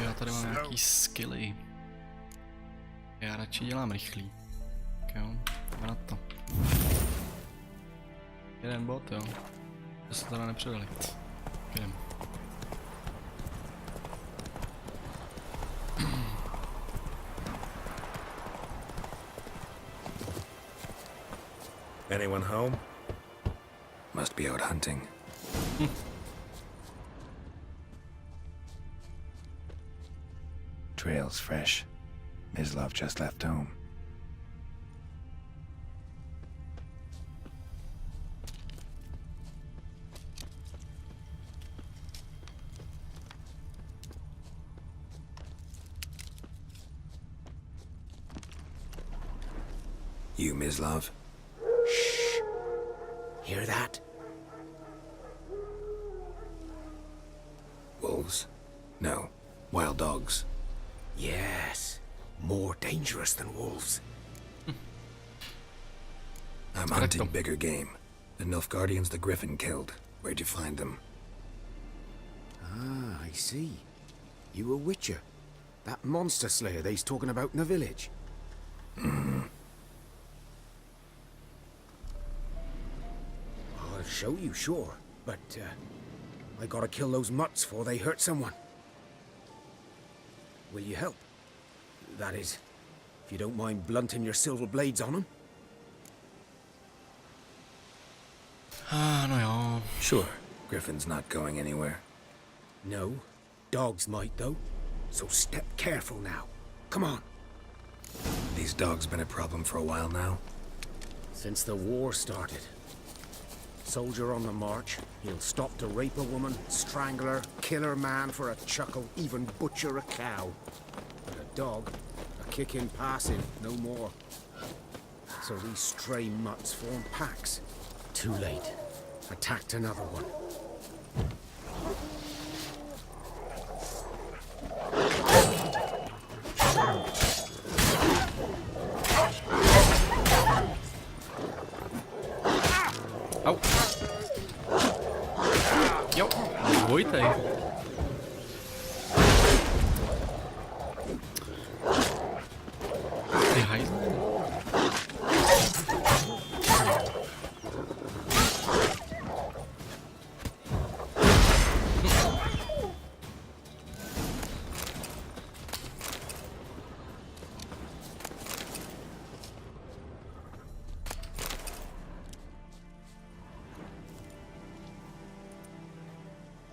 Já tady mám nějaký skilly. Já radši dělám rychlý. Tak jo, jdeme na to. Jeden bod, jo. To se teda nepředali. Jdem. Anyone home? Must be out hunting. Trail's fresh. Mislov just left home. You, Mislov? Shh. Hear that? Wolves? No. Wild dogs. Yes. More dangerous than wolves. I'm hunting bigger game. The Nilfgaardians the Griffin killed. Where'd you find them? Ah, I see. You a witcher. That monster slayer they's talking about in the village. I'll show you, sure. But, I gotta kill those mutts before they hurt someone. Will you help? That is, if you don't mind blunting your silver blades on them. No jo. Sure. Griffin's not going anywhere. No. Dogs might, though. So step careful now. Come on. These dogs been a problem for a while now? Since the war started. Soldier on the march, he'll stop to rape a woman, strangle her, kill her man for a chuckle, even butcher a cow. But a dog, a kick in passing, no more. So these stray mutts form packs. Too late. Attacked another one. Au. Jo, dvojitej. Ty hajzle.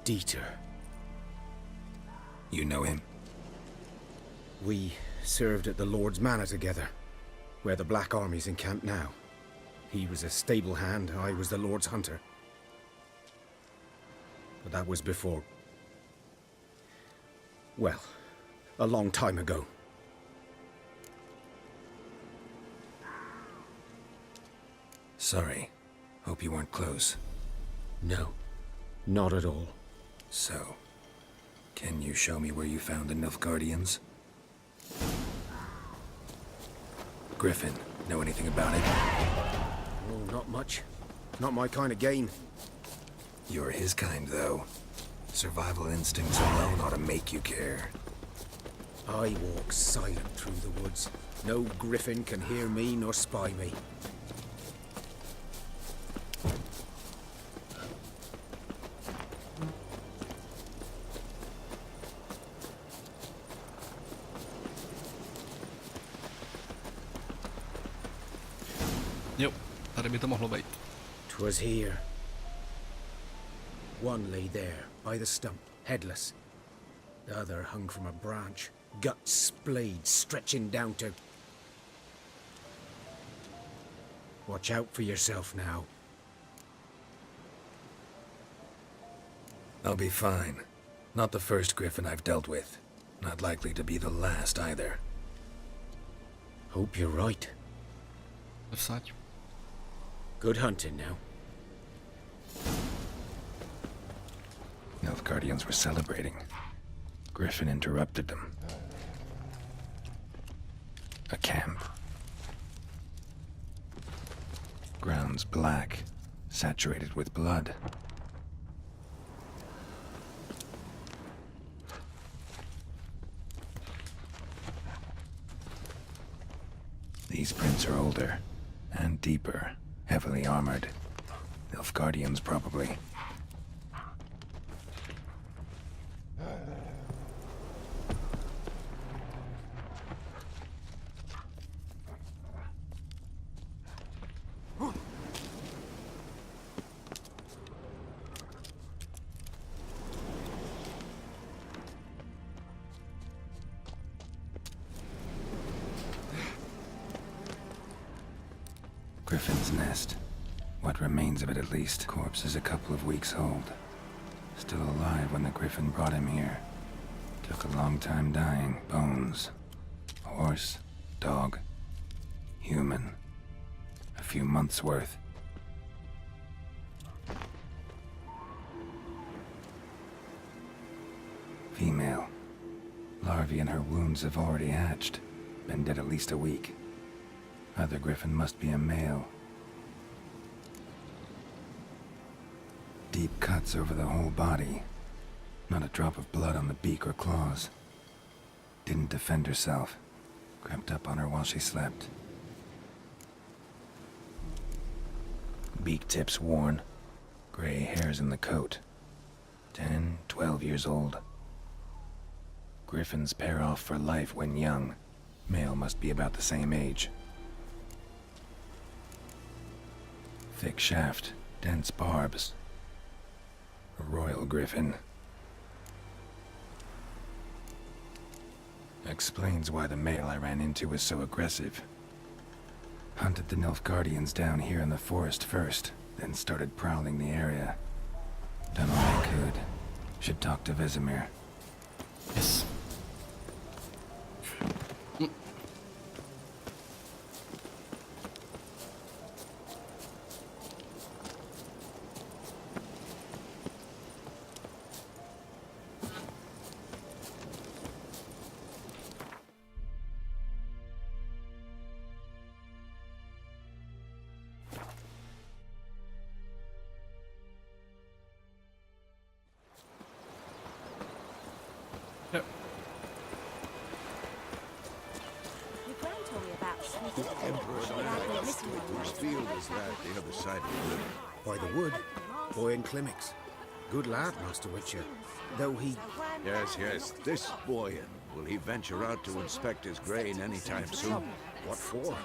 Dieter. You know him? We served at the Lord's Manor together, where the Black Army's encamped now. He was a stable hand, I was the Lord's hunter. But that was before... well, a long time ago. Sorry. Hope you weren't close. No, not at all. So, can you show me where you found the Nilfgaardians? Griffin, know anything about it? Oh, not much. Not my kind of game. You're his kind, though. Survival instincts alone ought to make you care. I walk silent through the woods. No griffin can hear me nor spy me. Jo, tady by to mohlo být. 'Twas here. One lay there, by the stump, headless. The other hung from a branch, guts splayed, stretching down to... Watch out for yourself now. I'll be fine. Not the first Griffin I've dealt with. Not likely to be the last either. Hope you're right. Vsaď. Good hunting now. Nilfgaardians were celebrating. Griffin interrupted them. A camp. Grounds black. saturated with blood. These prints are older and deeper, heavily armored. Nilfgaardians, probably. Griffin's nest. What remains of it, at least. Corpse is a couple of weeks old. Still alive when the Griffin brought him here. Took a long time dying. Bones. Horse. Dog. Human. A few months' worth. Female. Larvae in her wounds have already hatched. Been dead at least a week. Other Griffin must be a male. Deep cuts over the whole body. Not a drop of blood on the beak or claws. Didn't defend herself. Crept up on her while she slept. Beak tips worn. Gray hairs in the coat. 10, 12 years old. Griffins pair off for life when young. Male must be about the same age. Thick shaft, dense barbs. A royal griffin. Explains why the male I ran into was so aggressive. Hunted the Nilfgaardians down here in the forest first, then started prowling the area. Done all I could. Should talk to Vesemir. Yes. Yep. Your gran told me about The Emperor's land. Whose field is that, the other side of the river? By the wood, boy in Climmix. Good lad, Master Witcher. Though he... Yes, yes, this boy. Will he venture out to inspect his grain anytime soon? What for?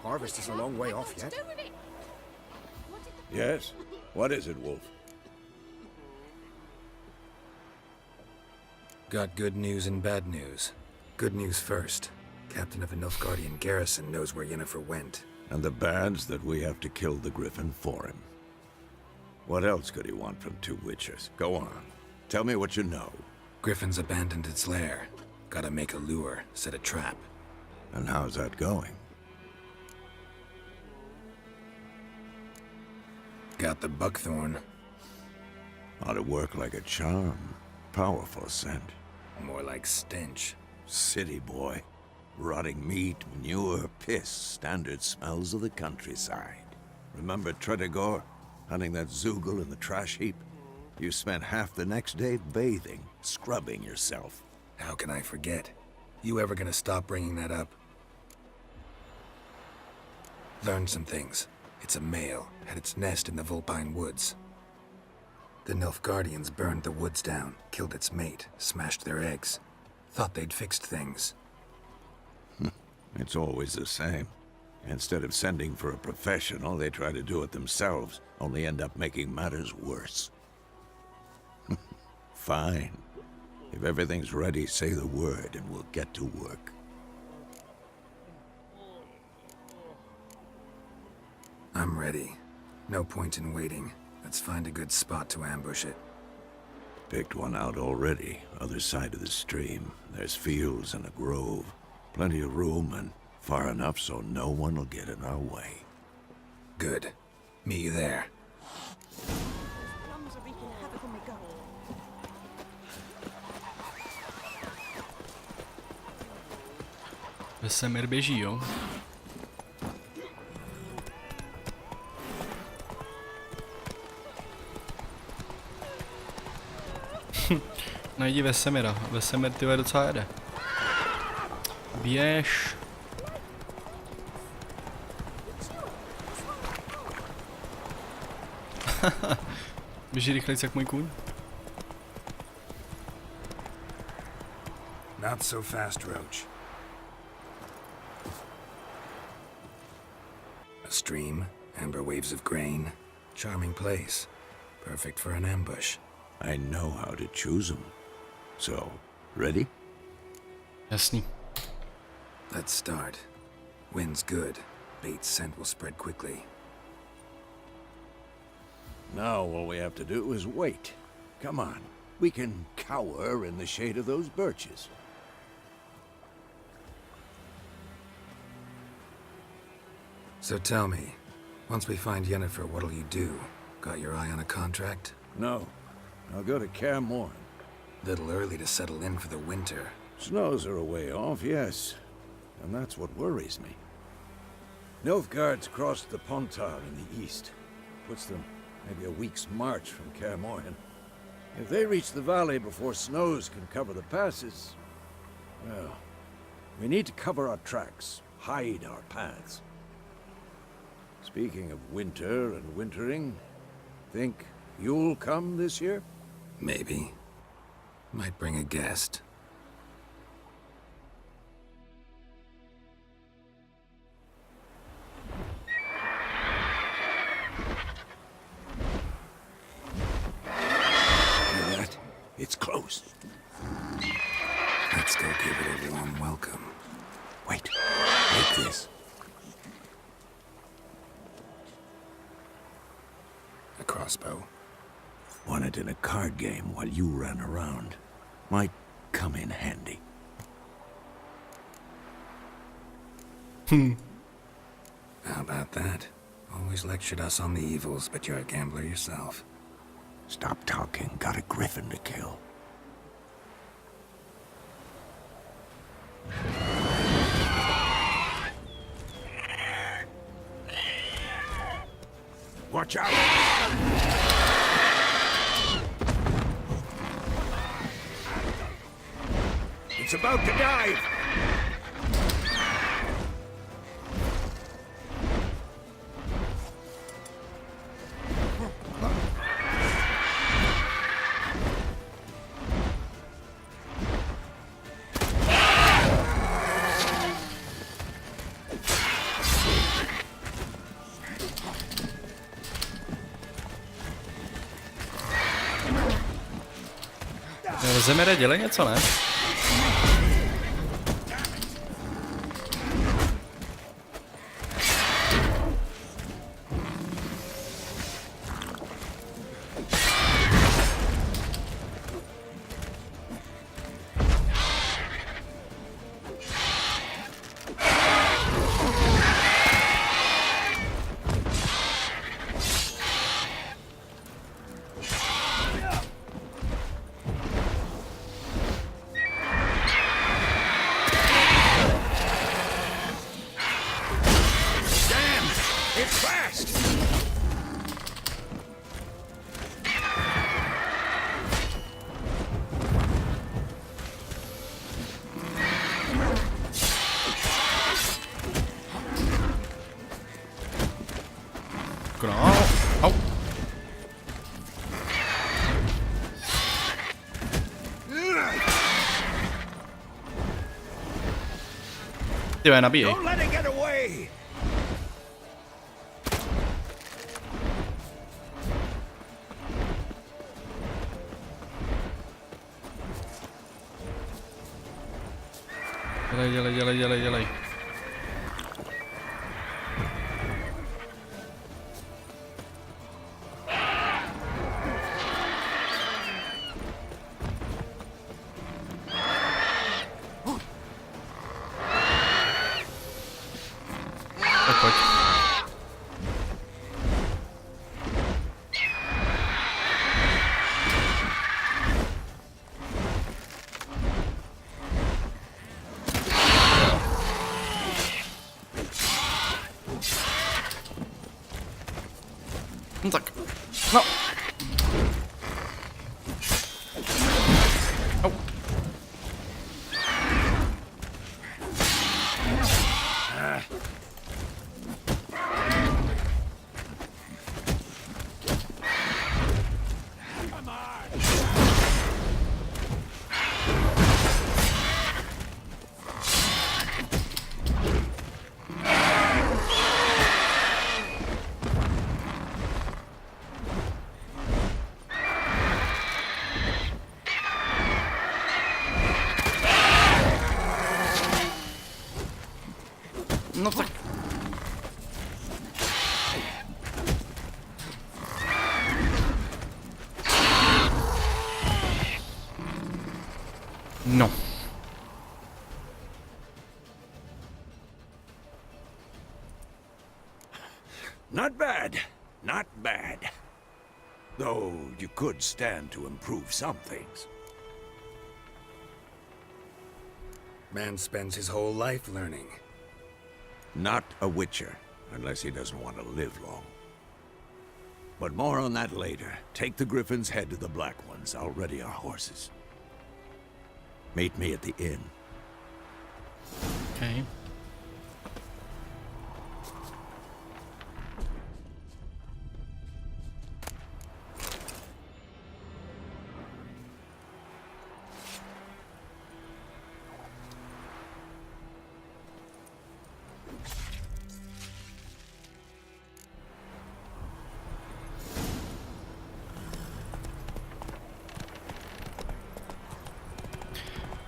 Harvest is a long way off yet. Yes? What is it, Wolf? Got good news and bad news. Good news first. Captain of the Nilfgaardian garrison knows where Yennefer went. And the bad's that we have to kill the Griffin for him. What else could he want from two witches? Go on. Tell me what you know. Griffin's abandoned its lair. Gotta make a lure, set a trap. And how's that going? Got the buckthorn. Ought to work like a charm. Powerful scent. More like stench. City boy. Rotting meat, manure, piss. Standard smells of the countryside. Remember Tredegor? Hunting that Zoogle in the trash heap? You spent half the next day bathing, scrubbing yourself. How can I forget? You ever gonna stop bringing that up? Learned some things. It's a male, had its nest in the Vulpine Woods. The Nilfgaardians burned the woods down, killed its mate, smashed their eggs. Thought they'd fixed things. It's always the same. Instead of sending for a professional, they try to do it themselves, only end up making matters worse. Fine. If everything's ready, say the word and we'll get to work. I'm ready. No point in waiting. Let's find a good spot to ambush it. Picked one out already, other side of the stream. There's fields and a grove. Plenty of room and far enough so no one will get in our way. Good. Meet you there. Plums are wreaking havoc on my gut. Vesemir běží, jo? Najdi Vesemira. Vesemir ty docela jede. Běž. Běží rychlejc jak můj kůň. Not so fast, Roach. A stream, amber waves of grain. Charming place. Perfect for an ambush. I know how to choose them. So, ready? Jasný. Let's start. Wind's good. Bait's scent will spread quickly. Now all we have to do is wait. Come on. We can cower in the shade of those birches. So tell me, once we find Yennefer, what'll you do? Got your eye on a contract? No. I'll go to Kaer Morhen. Little early to settle in for the winter. Snows are a way off, yes. And that's what worries me. Nilfgaard's crossed the Pontar in the east. Puts them maybe a week's march from Kaer Morhen. If they reach the valley before snows can cover the passes, well, we need to cover our tracks, hide our paths. Speaking of winter and wintering, think you'll come this year? Maybe. Might bring a guest. Hear that? It's close. Let's go give it a warm welcome. Wait. Take this. A crossbow. Won it in a card game while you ran around. Might come in handy. How about that? Always lectured us on the evils, but you're a gambler yourself. Stop talking. Got a griffin to kill. Watch out! It's about to dive! Zemere, dělej něco, ne? Au. Ty nabíjej. Don't let it get away! Dělej. Pojď. No tak. No. No tak... No. Not bad. Not bad. Though you could stand to improve some things. Man spends his whole life learning. Not a witcher, unless he doesn't want to live long. But more on that later. Take the Griffin's head to the Black Ones. I'll ready our horses. Meet me at the inn. Okay.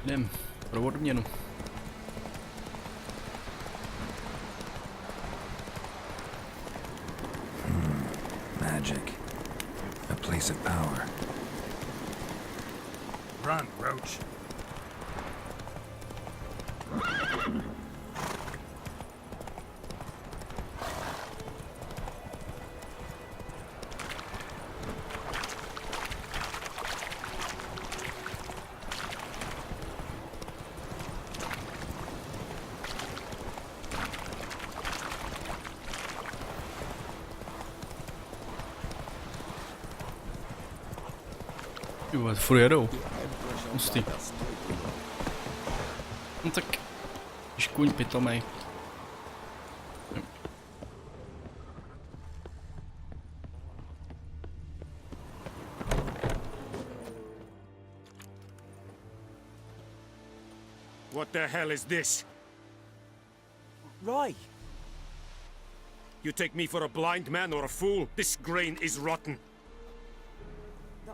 Jdem pro odměnu. Magic. A place of power. Run, Roach. Jo, furt jedou. Hustý. No tak... Když kůň pitomej. Jo. What the hell is this? Right. You take me for a blind man or a fool? This grain is rotten. No,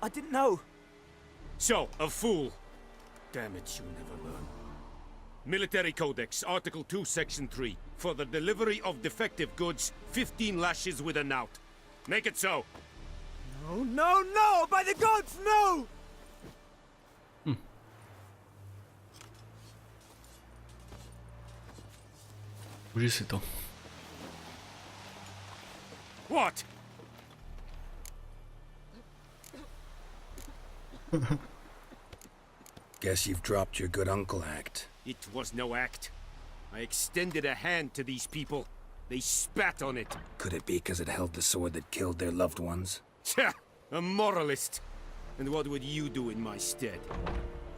I didn't know. So, a fool. Damn it, you never learn. Military Codex, Article 2, Section 3. For the delivery of defective goods, 15 lashes with a knout. Make it so. No, no, no! By the gods, no! Uži si to. What? Guess you've dropped your good uncle act. It was no act. I extended a hand to these people. They spat on it. Could it be because it held the sword that killed their loved ones? Tja, a moralist. And what would you do in my stead?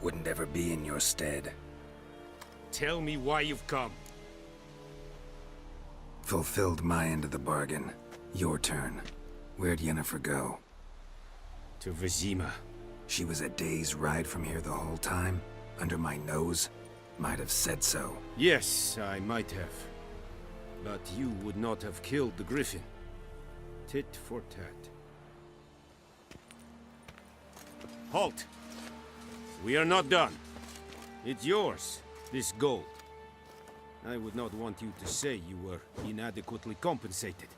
Wouldn't ever be in your stead. Tell me why you've come. Fulfilled my end of the bargain. Your turn. Where'd Yennefer go? To Vizima. She was a day's ride from here the whole time? Under my nose? Might have said so. Yes, I might have. But you would not have killed the Griffin. Tit for tat. Halt! We are not done. It's yours, this gold. I would not want you to say you were inadequately compensated.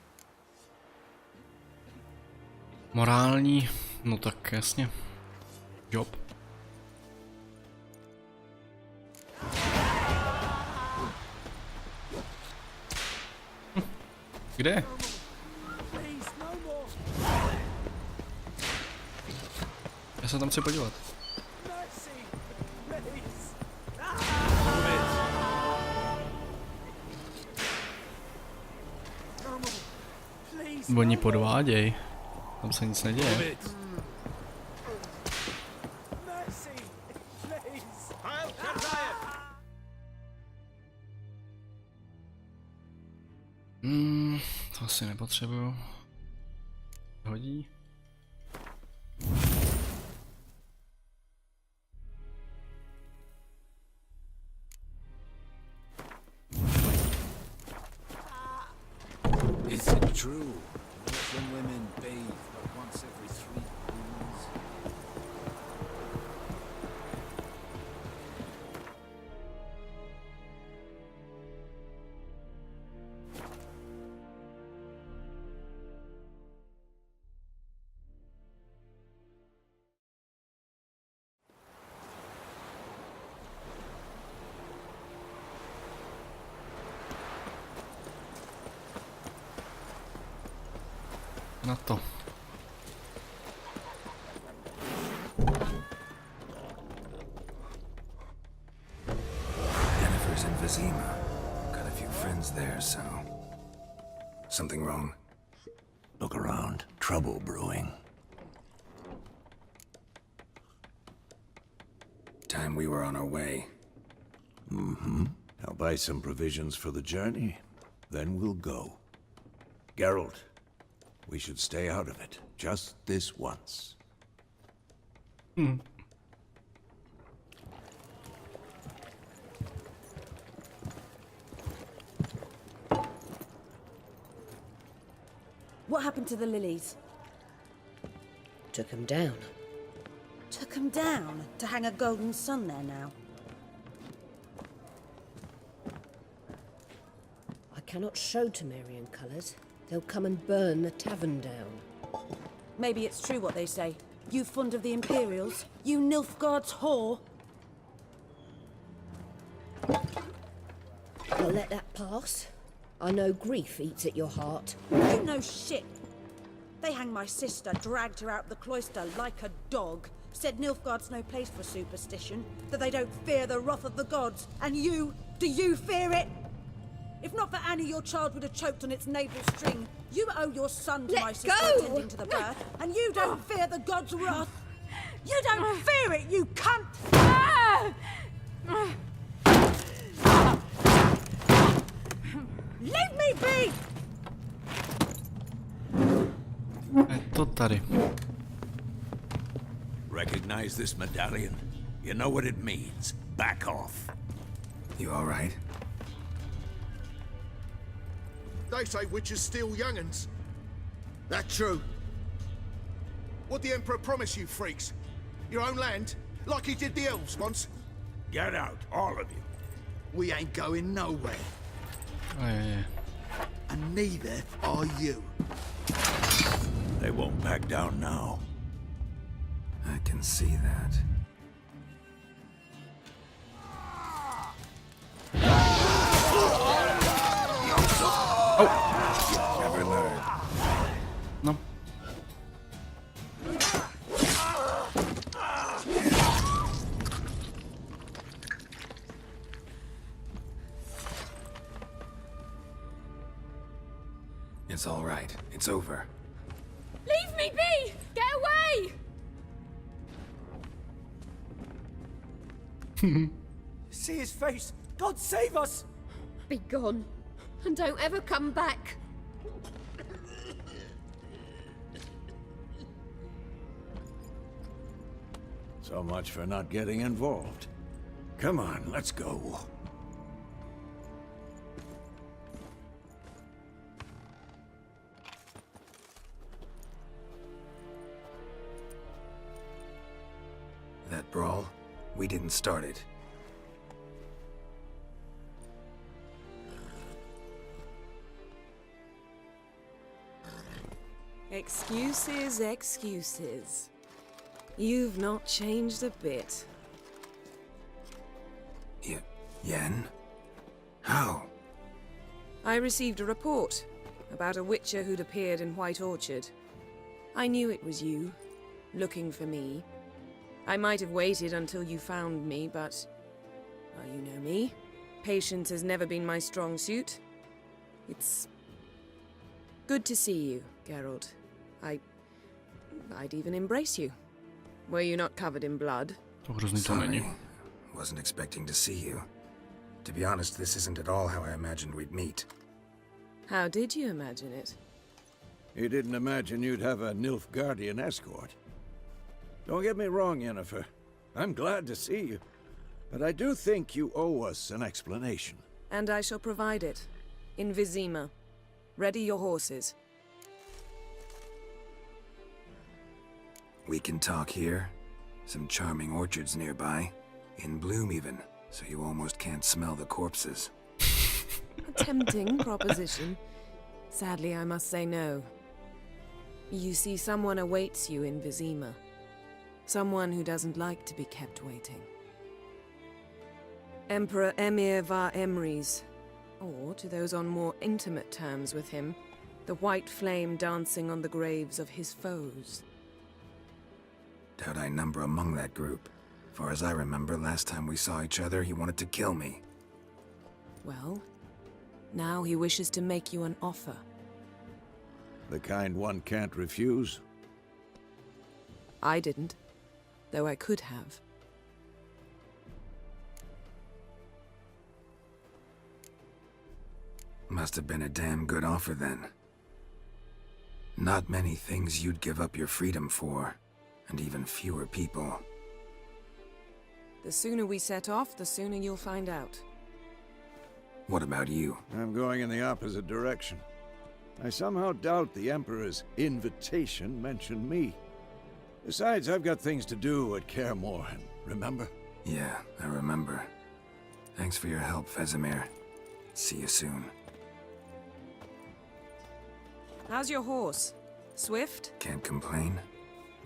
Morální, no tak jasně. Job. Kde? Já se tam chci podívat. Oni podváděj. Tam se nic neděje. To asi nepotřebuju. Hodí. Is it true? Muslim women bathe but once every 3 moons. Na to. Jennifer's in Vizima. Got a few friends there, so... Something wrong? Look around. Trouble brewing. Time we were on our way. I'll buy some provisions for the journey. Then we'll go. Geralt, we should stay out of it. Just this once. What happened to the lilies? Took him down. Took them down to hang a golden sun there now. I cannot show Temerian colours. They'll come and burn the tavern down. Maybe it's true what they say. You fond of the Imperials? You Nilfgaard's whore? I'll let that pass. I know grief eats at your heart. You know shit. They hanged my sister, dragged her out the cloister like a dog. Said Nilfgaard's no place for superstition, that they don't fear the wrath of the gods. And you, do you fear it? If not for Annie, your child would have choked on its navel string. You owe your son to Let my sister go! attending to the birth, and you don't fear the gods' wrath. You don't fear it, you cunt! Leave me be! Je to tady. Recognize this medallion? You know what it means. Back off. You all right? They say witches steal young'uns. That true? What the Emperor promise you, freaks? Your own land? Like he did the elves once? Get out, all of you. We ain't going nowhere. Je. And neither are you. They won't back down now. I can see that. Never learn. No. It's all right. It's over. Leave me be! Get away! See his face! God save us! Be gone. And don't ever come back. So much for not getting involved. Come on, let's go. That brawl, we didn't start it. Excuses, excuses. You've not changed a bit. Yen? How? I received a report about a witcher who'd appeared in White Orchard. I knew it was you, looking for me. I might have waited until you found me, but... well, you know me. Patience has never been my strong suit. It's... good to see you, Geralt. I'd even embrace you. Were you not covered in blood? To hrozný to není. Sorry. Wasn't expecting to see you. To be honest, this isn't at all how I imagined we'd meet. How did you imagine it? You didn't imagine you'd have a Nilfgaardian escort. Don't get me wrong, Yennefer. I'm glad to see you. But I do think you owe us an explanation. And I shall provide it. In Vizima. Ready your horses. We can talk here. Some charming orchards nearby. In bloom even, so you almost can't smell the corpses. A tempting proposition. Sadly, I must say no. You see, someone awaits you in Vizima. Someone who doesn't like to be kept waiting. Emperor Emir var Emrys, or to those on more intimate terms with him, The white flame dancing on the graves of his foes. Doubt I number among that group. Far as I remember, last time we saw each other, he wanted to kill me. Well, now he wishes to make you an offer. The kind one can't refuse? I didn't, though I could have. Must have been a damn good offer then. Not many things you'd give up your freedom for, and even fewer people. The sooner we set off, the sooner you'll find out. What about you? I'm going in the opposite direction. I somehow doubt the Emperor's invitation mentioned me. Besides, I've got things to do at Kaer Morhen, remember? Yeah, I remember. Thanks for your help, Vesemir. See you soon. How's your horse? Swift? Can't complain.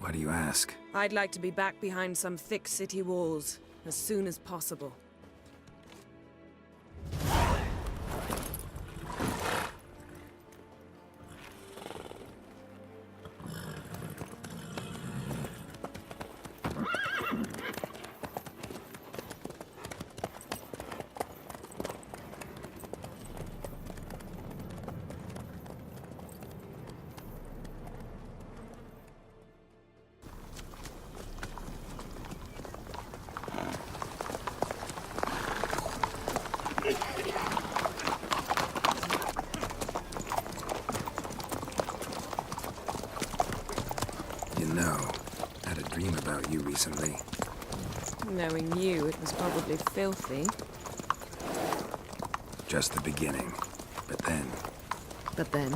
Why do you ask? I'd like to be back behind some thick city walls as soon as possible. You know, I had a dream about you recently. Knowing you, it was probably filthy. Just the beginning. But then... But then...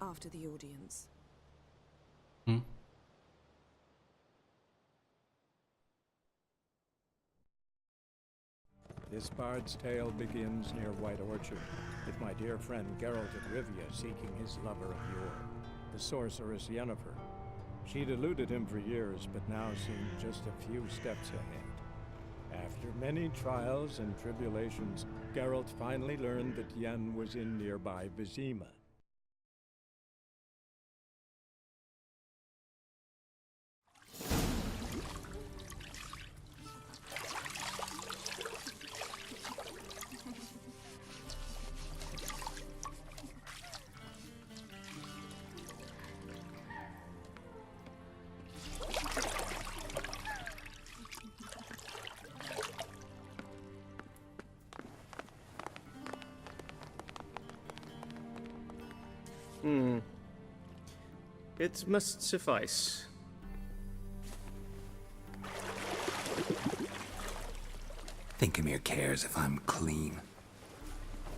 After the audience. This bard's tale begins near White Orchard, with my dear friend Geralt of Rivia seeking his lover of yore, the sorceress Yennefer. She'd eluded him for years, but now seemed just a few steps ahead. After many trials and tribulations, Geralt finally learned that Yen was in nearby Vizima. It must suffice. Thinkamere cares if I'm clean.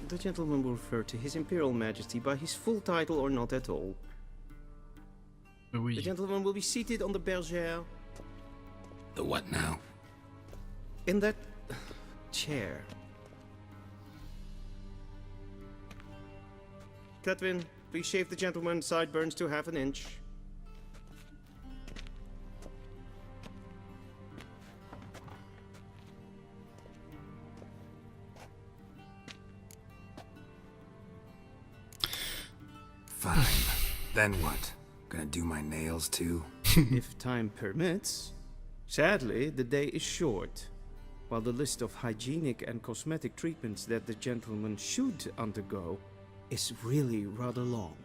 The gentleman will refer to His Imperial Majesty by his full title or not at all. Oui. The gentleman will be seated on the bergère. The what now? In that chair. Catwin, please shave the gentleman's sideburns to half an inch. Fine. Then what? Gonna do my nails too? If time permits. Sadly, the day is short. while the list of hygienic and cosmetic treatments that the gentleman should undergo is really rather long.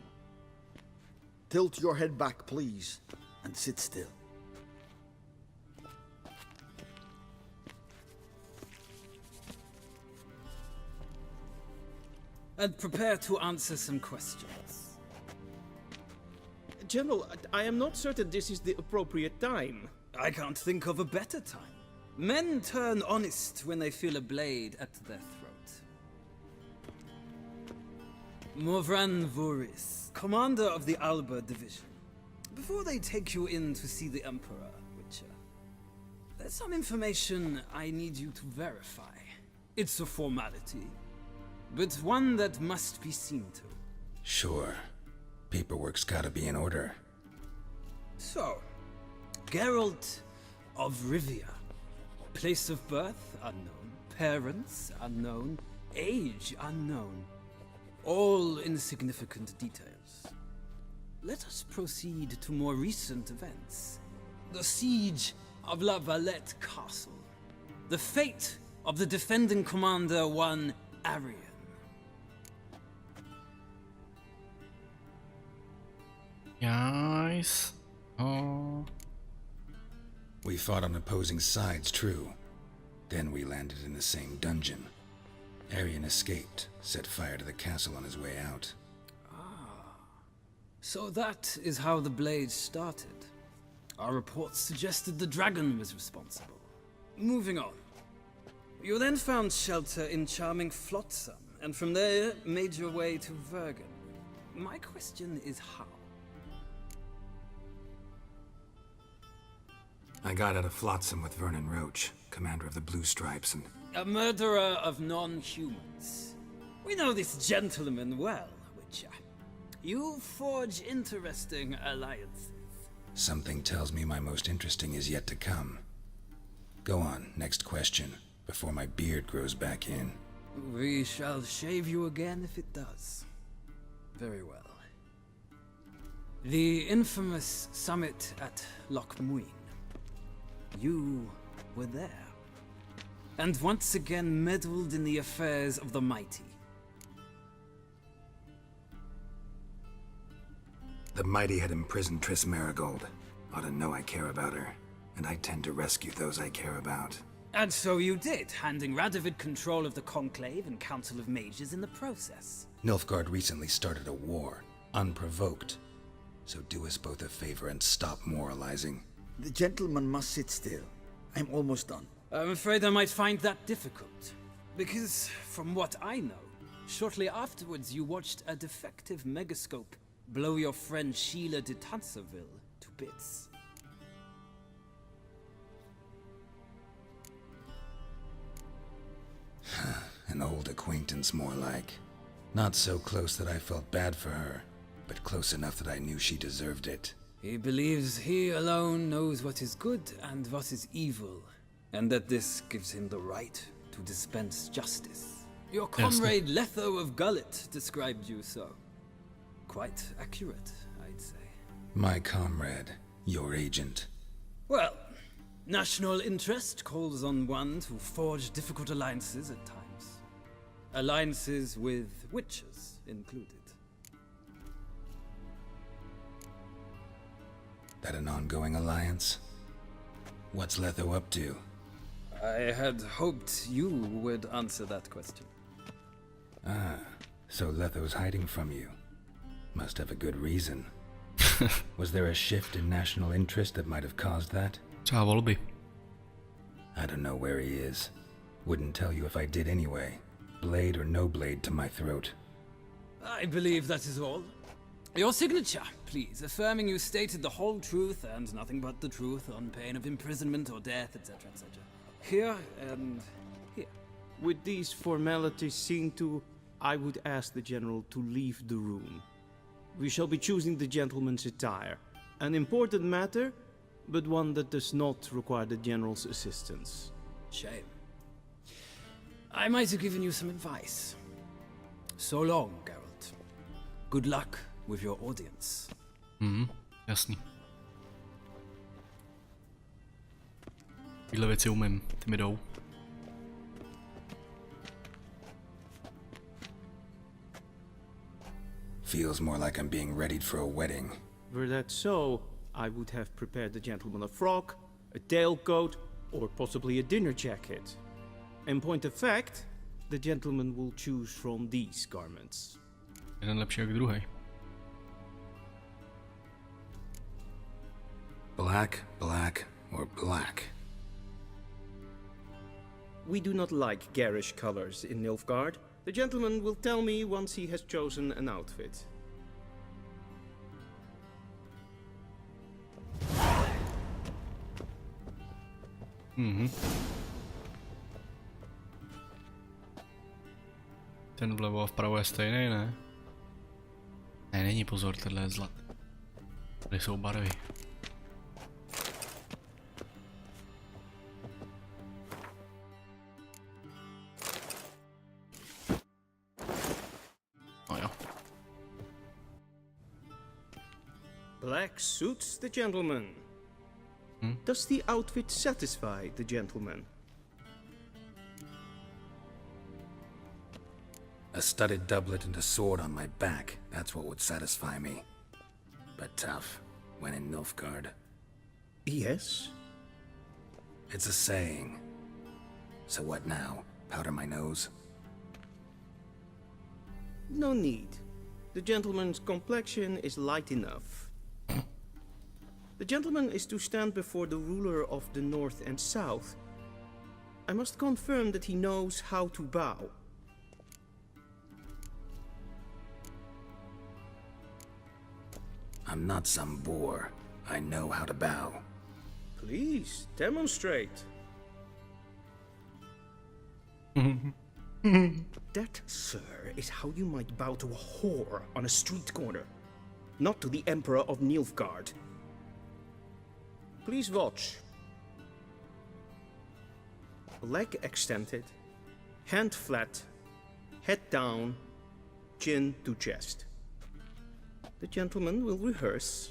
Tilt your head back, please, and sit still. And prepare to answer some questions. General, I am not certain this is the appropriate time. I can't think of a better time. Men turn honest when they feel a blade at their throat. Morvran Voris, commander of the Alba Division. Before they take you in to see the Emperor, Witcher, there's some information I need you to verify. It's a formality, but one that must be seen to. Sure. Paperwork's gotta be in order. So, Geralt of Rivia. Place of birth unknown, parents unknown, age unknown. All insignificant details. Let us proceed to more recent events. The siege of La Valette Castle. The fate of the defending commander, one Arian. Guys. Oh. We fought on opposing sides, true. Then we landed in the same dungeon. Arian escaped, set fire to the castle on his way out. So that is how the blade started. Our reports suggested the dragon was responsible. Moving on. You then found shelter in charming Flotsam, and from there made your way to Vergen. My question is how? I got out of Flotsam with Vernon Roach, commander of the Blue Stripes, and... A murderer of non-humans. We know this gentleman well, Witcher. You forge interesting alliances. Something tells me my most interesting is yet to come. Go on, next question, before my beard grows back in. We shall shave you again if it does. Very well. The infamous summit at Loch Muin. You were there. And once again meddled in the affairs of the mighty. The mighty had imprisoned Triss Marigold. Ought to know I care about her, and I tend to rescue those I care about. And so you did, handing Radovid control of the Conclave and Council of Mages in the process. Nilfgaard recently started a war, unprovoked. So do us both a favor and stop moralizing. The gentleman must sit still. I'm almost done. I'm afraid I might find that difficult. Because, from what I know, shortly afterwards you watched a defective megascope blow your friend Sheila de Tanserville to bits. An old acquaintance, more like. Not so close that I felt bad for her, but close enough that I knew she deserved it. He believes he alone knows what is good and what is evil, and that this gives him the right to dispense justice. Your comrade Letho of Gullet described you so. Quite accurate, I'd say. My comrade, your agent. Well, national interest calls on one to forge difficult alliances at times. Alliances with witches included. That an ongoing alliance? What's Letho up to? I had hoped you would answer that question. Ah, so Letho's hiding from you. Must have a good reason. Was there a shift in national interest that might have caused that? Třeba volby. I don't know where he is. Wouldn't tell you if I did anyway. Blade or no blade to my throat. I believe that is all. Your signature, please, affirming you stated the whole truth and nothing but the truth on pain of imprisonment or death, etc., etc. Here and here. With these formalities seen to, I would ask the General to leave the room. We shall be choosing the gentleman's attire. An important matter, but one that does not require the General's assistance. Shame. I might have given you some advice. So long, Geralt. Good luck with your audience. Jasný. Tyhle věci umím, ty mi jdou. Feels more like I'm being readied for a wedding. Were that so, I would have prepared the gentleman a frock, a tailcoat, or possibly a dinner jacket. In point of fact, the gentleman will choose from these garments. Jeden lepší jak druhý. Black, black, or black? We do not like garish colors in Nilfgaard. The gentleman will tell me once he has chosen an outfit. Ten vlevo a vpravo je stejný, ne? Ne, není, pozor, tenhle je zlat. Tady jsou barvy. Oh jo. Black suits the gentleman. Does the outfit satisfy the gentleman? A studded doublet and a sword on my back, that's what would satisfy me. But tough, when in Nilfgaard. Yes? It's a saying. So what now? Powder my nose? No need. The gentleman's complexion is light enough. The gentleman is to stand before the ruler of the North and South. I must confirm that he knows how to bow. I'm not some boor. I know how to bow. Please, demonstrate. That, sir, is how you might bow to a whore on a street corner, not to the Emperor of Nilfgaard. Please watch. Leg extended, hand flat, head down, chin to chest. The gentleman will rehearse.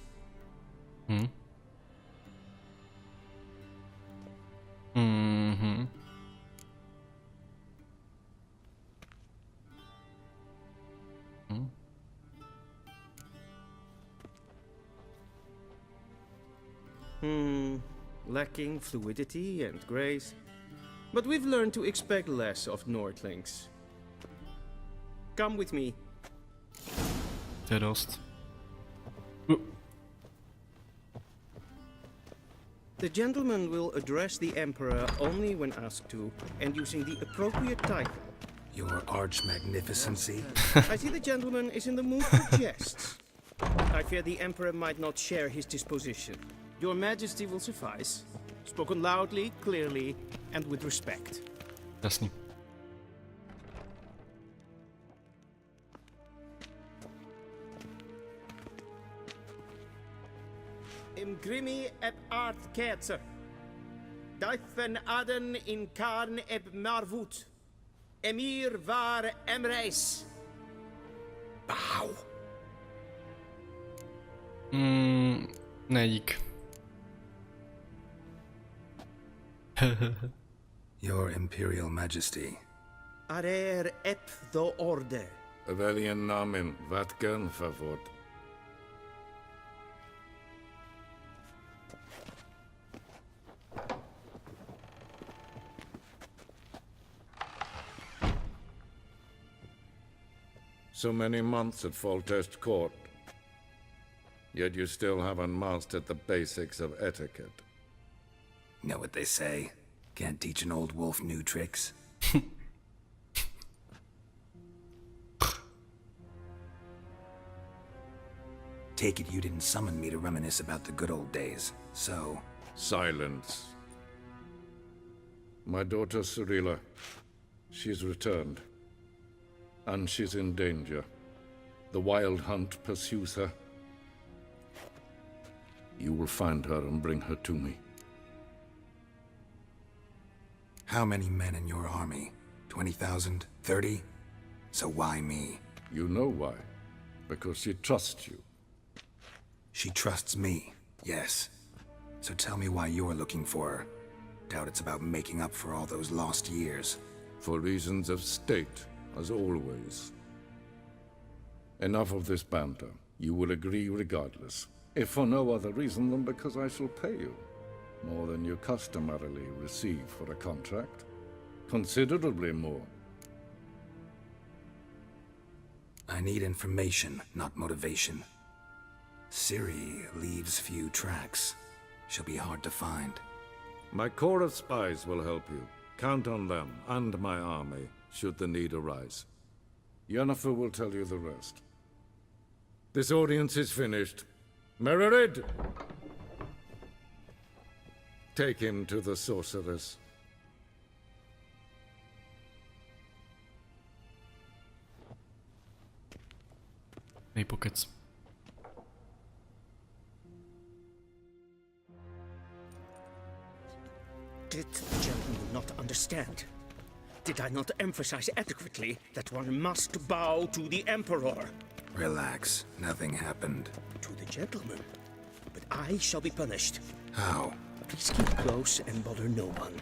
Lacking fluidity and grace. But we've learned to expect less of Nordlings. Come with me. To je dost. The gentleman will address the Emperor only when asked to, and using the appropriate title. Your arch magnificency? I see the gentleman is in the mood for jests. I fear the Emperor might not share his disposition. Your Majesty will suffice. Spoken loudly, clearly, and with respect. Jasný. Im grimi eb art ketzer. Daifen aden in karn eb marvut. Emir var emreis. Bow. Ne, dík. Your Imperial Majesty. Arer ep the orde. Väljen namen, vatkan favor. So many months at Foltest Court, yet you still haven't mastered the basics of etiquette. Know what they say? Can't teach an old wolf new tricks. Take it you didn't summon me to reminisce about the good old days, so... Silence. My daughter Cyrilla, she's returned. And she's in danger. The Wild Hunt pursues her. You will find her and bring her to me. How many men in your army? 20,000? 30? So why me? You know why. Because she trusts you. She trusts me, yes. So tell me why you're looking for her. Doubt it's about making up for all those lost years. For reasons of state, as always. Enough of this banter. You will agree regardless, if for no other reason than because I shall pay you more than you customarily receive for a contract. Considerably more. I need information, not motivation. Ciri leaves few tracks. She'll be hard to find. My corps of spies will help you. Count on them and my army, should the need arise. Yennefer will tell you the rest. This audience is finished. Mererid! Take him to the sorceress. Nej, pokec. Did the gentleman not understand? Did I not emphasize adequately that one must bow to the Emperor? Relax. Nothing happened. To the gentleman. But I shall be punished. How? Please keep close and bother no one.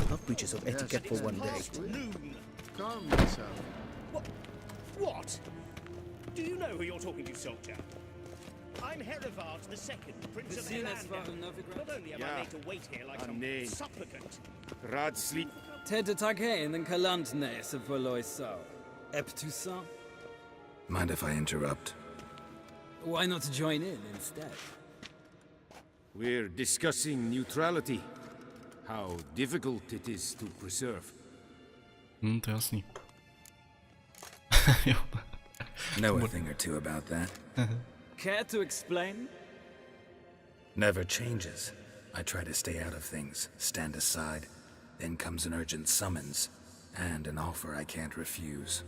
Not breaches of etiquette for one day. Noon. Calm yourself. What? Do you know who you're talking to, soldier? I'm Herivard II, Prince of Elanda. Not only am I made to wait here like some supplicant. Radsli. Ted Taghain and Kalantnes of Valoisau. Eptusan. Mind if I interrupt? Why not join in instead? We're discussing neutrality. How difficult it is to preserve. To je jasný. Know a thing or two about that. Care to explain? Never changes. I try to stay out of things, stand aside. Then comes an urgent summons, and an offer I can't refuse.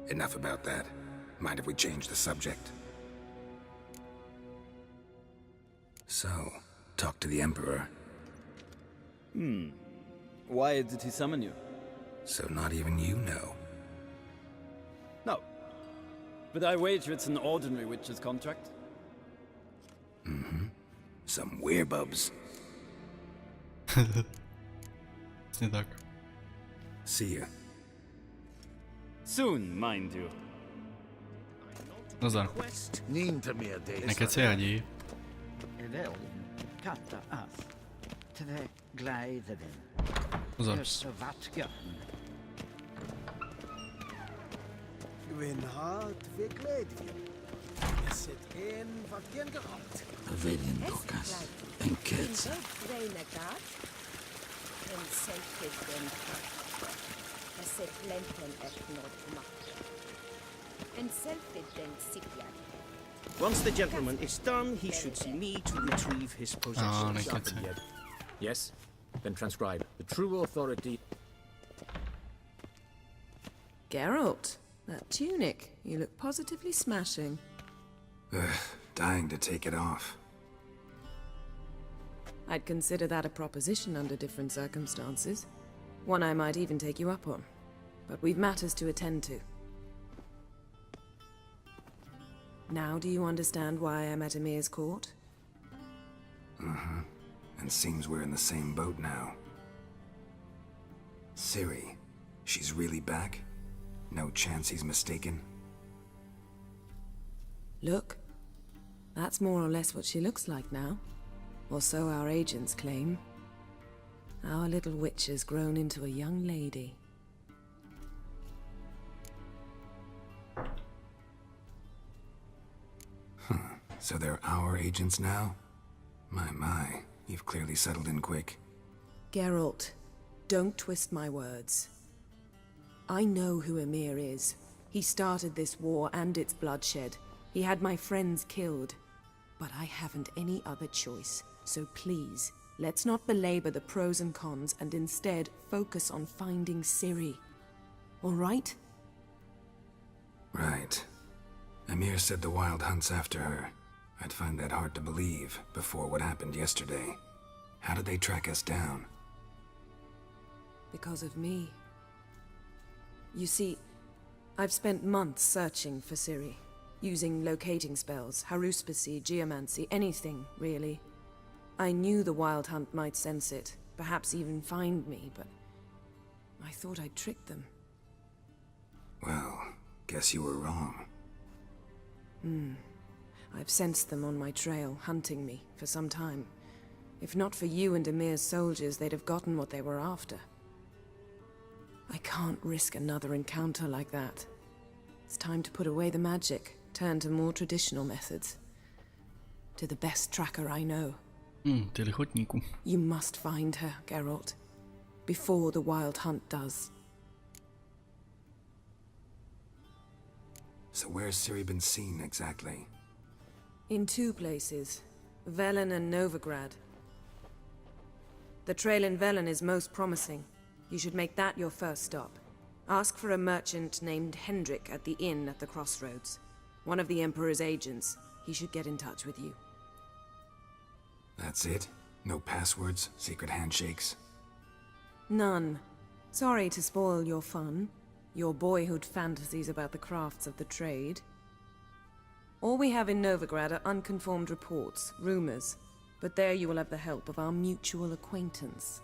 Enough about that. Mind if we change the subject? So, talk to the Emperor. Why did he summon you? So not even you know. No. But I wager it's an ordinary witch's contract. Some werebubs. Přesně tak. See ya. Soon, mind you. Nazdar. Nekecej Adi. Pozor. Vedien dokas. En kids. Once the gentleman is done, he should see me to retrieve his possessions. Yes? Then transcribe. The true authority... Geralt, that tunic. You look positively smashing. Dying to take it off. I'd consider that a proposition under different circumstances. One I might even take you up on. But we've matters to attend to. Now do you understand why I'm at Emir's court? And seems we're in the same boat now. Ciri, she's really back? No chance he's mistaken? Look. That's more or less what she looks like now. Or so our agents claim. Our little witch has grown into a young lady. So they're our agents now? My, you've clearly settled in quick. Geralt, don't twist my words. I know who Emir is. He started this war and its bloodshed. He had my friends killed. But I haven't any other choice. So please, let's not belabor the pros and cons and instead focus on finding Ciri. All right? Right. Emir said the Wild Hunt's after her. I'd find that hard to believe before what happened yesterday. How did they track us down? Because of me. You see, I've spent months searching for Ciri. Using locating spells, haruspicy, geomancy, anything, really. I knew the Wild Hunt might sense it, perhaps even find me, but I thought I'd tricked them. Well, guess you were wrong. I've sensed them on my trail, hunting me, for some time. If not for you and Emir's soldiers, they'd have gotten what they were after. I can't risk another encounter like that. It's time to put away the magic, turn to more traditional methods. To the best tracker I know. Ty lichotníku. You must find her, Geralt. Before the Wild Hunt does. So where's Ciri been seen, exactly? In 2 places. Velen and Novigrad. The trail in Velen is most promising. You should make that your first stop. Ask for a merchant named Hendrik at the inn at the crossroads. One of the Emperor's agents. He should get in touch with you. That's it? No passwords, secret handshakes? None. Sorry to spoil your fun. Your boyhood fantasies about the crafts of the trade. All we have in Novigrad are unconfirmed reports, rumors. But there you will have the help of our mutual acquaintance.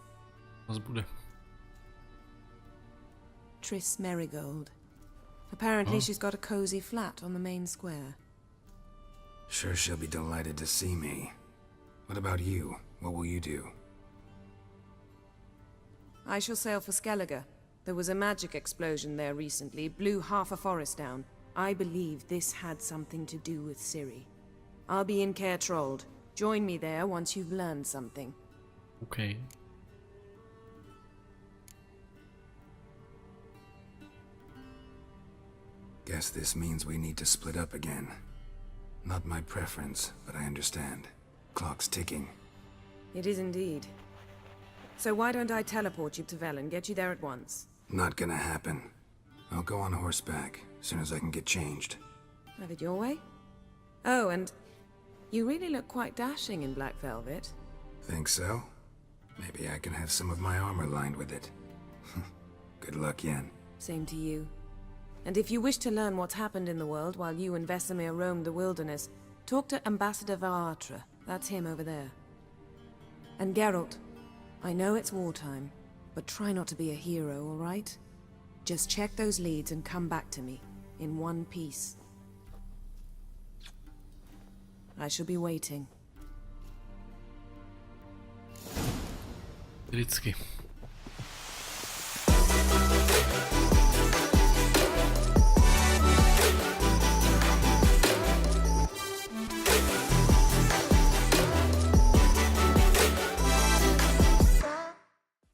Triss Merigold. Apparently she's got a cozy flat on the main square. Sure she'll be delighted to see me. What about you? What will you do? I shall sail for Skellige. There was a magic explosion there recently, blew half a forest down. I believe this had something to do with Ciri. I'll be in Caer Trold. Join me there once you've learned something. Okay. Guess this means we need to split up again. Not my preference, but I understand. Clock's ticking. It is indeed. So why don't I teleport you to Velen, get you there at once? Not gonna happen. I'll go on horseback, as soon as I can get changed. Have it your way? Oh, and you really look quite dashing in black velvet. Think so? Maybe I can have some of my armor lined with it. Good luck, Yen. Same to you. And if you wish to learn what's happened in the world while you and Vesemir roamed the wilderness, talk to Ambassador Varatra. That's him over there. And Geralt, I know it's wartime, but try not to be a hero, all right? Just check those leads and come back to me, in one piece. I shall be waiting. Vždycky.